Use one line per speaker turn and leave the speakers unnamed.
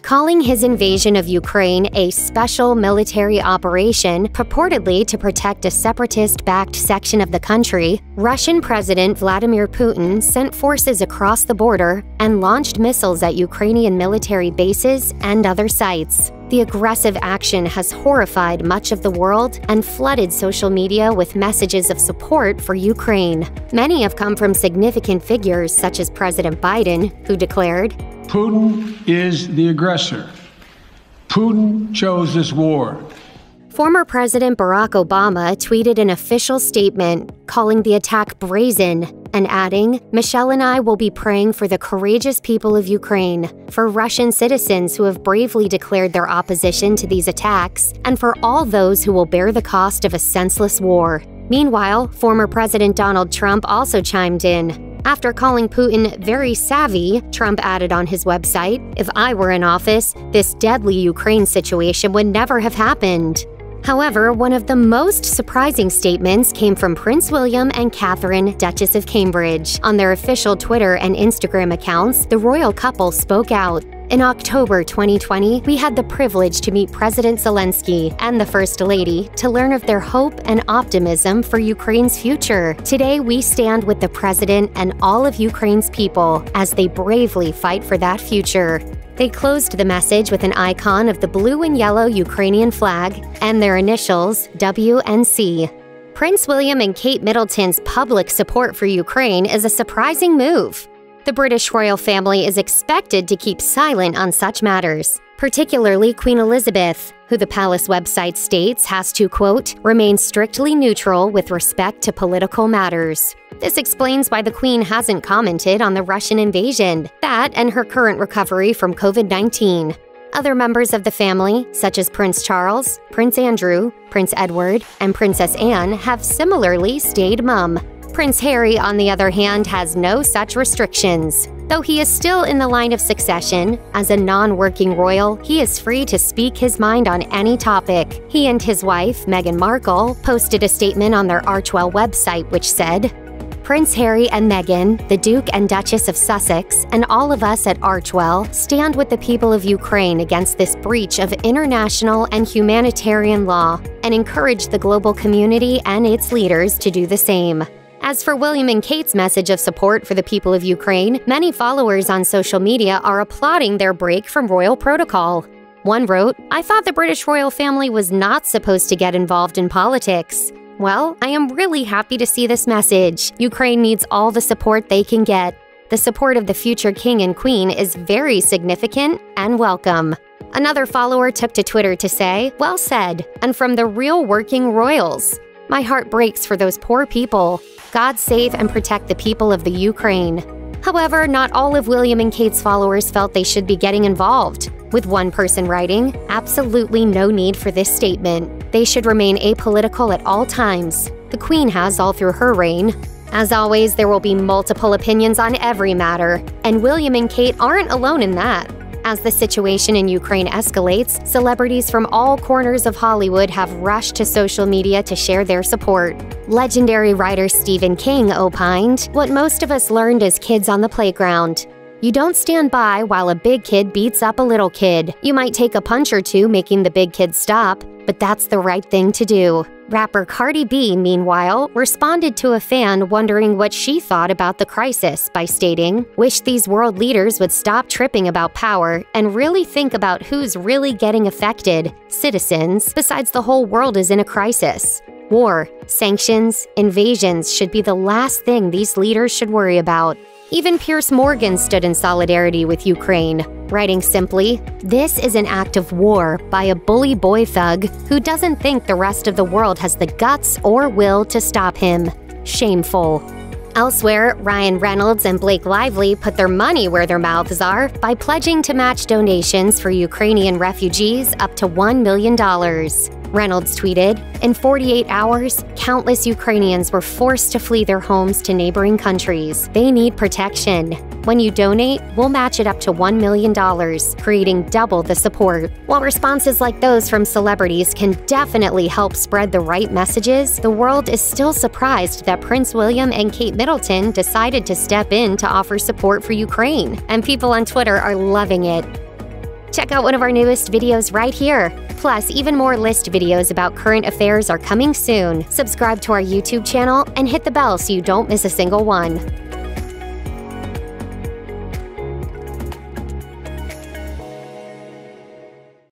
calling his invasion of Ukraine a special military operation purportedly to protect a separatist-backed section of the country. Russian President Vladimir Putin sent forces across the border and launched missiles at Ukrainian military bases and other sites. The aggressive action has horrified much of the world and flooded social media with messages of support for Ukraine. Many have come from significant figures such as President Biden, who declared,
"Putin is the aggressor. Putin chose this war."
Former President Barack Obama tweeted an official statement calling the attack brazen and adding, "Michelle and I will be praying for the courageous people of Ukraine, for Russian citizens who have bravely declared their opposition to these attacks, and for all those who will bear the cost of a senseless war." Meanwhile, former President Donald Trump also chimed in. After calling Putin very savvy, Trump added on his website, "If I were in office, this deadly Ukraine situation would never have happened." However, one of the most surprising statements came from Prince William and Catherine, Duchess of Cambridge. On their official Twitter and Instagram accounts, the royal couple spoke out. In October 2020, we had the privilege to meet President Zelensky and the First Lady to learn of their hope and optimism for Ukraine's future. Today, we stand with the President and all of Ukraine's people as they bravely fight for that future. They closed the message with an icon of the blue and yellow Ukrainian flag and their initials, W and C. Prince William and Kate Middleton's public support for Ukraine is a surprising move. The British royal family is expected to keep silent on such matters, particularly Queen Elizabeth, who the palace website states has to, quote, "remain strictly neutral with respect to political matters." This explains why the Queen hasn't commented on the Russian invasion, that and her current recovery from COVID-19. Other members of the family, such as Prince Charles, Prince Andrew, Prince Edward, and Princess Anne, have similarly stayed mum. Prince Harry, on the other hand, has no such restrictions. Though he is still in the line of succession, as a non-working royal, he is free to speak his mind on any topic. He and his wife, Meghan Markle, posted a statement on their Archewell website which said, "Prince Harry and Meghan, the Duke and Duchess of Sussex, and all of us at Archewell stand with the people of Ukraine against this breach of international and humanitarian law and encourage the global community and its leaders to do the same." As for William and Kate's message of support for the people of Ukraine, many followers on social media are applauding their break from royal protocol. One wrote, "I thought the British royal family was not supposed to get involved in politics. Well, I am really happy to see this message. Ukraine needs all the support they can get. The support of the future king and queen is very significant and welcome." Another follower took to Twitter to say, "Well said, and from the real working royals. My heart breaks for those poor people. God save and protect the people of the Ukraine." However, not all of William and Kate's followers felt they should be getting involved, with one person writing, "Absolutely no need for this statement. They should remain apolitical at all times. The Queen has all through her reign." As always, there will be multiple opinions on every matter, and William and Kate aren't alone in that. As the situation in Ukraine escalates, celebrities from all corners of Hollywood have rushed to social media to share their support. Legendary writer Stephen King opined, "What most of us learned as kids on the playground. You don't stand by while a big kid beats up a little kid. You might take a punch or two making the big kid stop, but that's the right thing to do." Rapper Cardi B, meanwhile, responded to a fan wondering what she thought about the crisis by stating, "Wish these world leaders would stop tripping about power and really think about who's really getting affected, citizens, besides the whole world is in a crisis. War, sanctions, invasions should be the last thing these leaders should worry about." Even Piers Morgan stood in solidarity with Ukraine, writing simply, "This is an act of war by a bully boy thug who doesn't think the rest of the world has the guts or will to stop him. Shameful." Elsewhere, Ryan Reynolds and Blake Lively put their money where their mouths are by pledging to match donations for Ukrainian refugees up to $1 million. Reynolds tweeted, "In 48 hours, countless Ukrainians were forced to flee their homes to neighboring countries. They need protection. When you donate, we'll match it up to $1 million, creating double the support." While responses like those from celebrities can definitely help spread the right messages, the world is still surprised that Prince William and Kate Middleton decided to step in to offer support for Ukraine, and people on Twitter are loving it. Check out one of our newest videos right here. Plus, even more list videos about current affairs are coming soon. Subscribe to our YouTube channel and hit the bell so you don't miss a single one.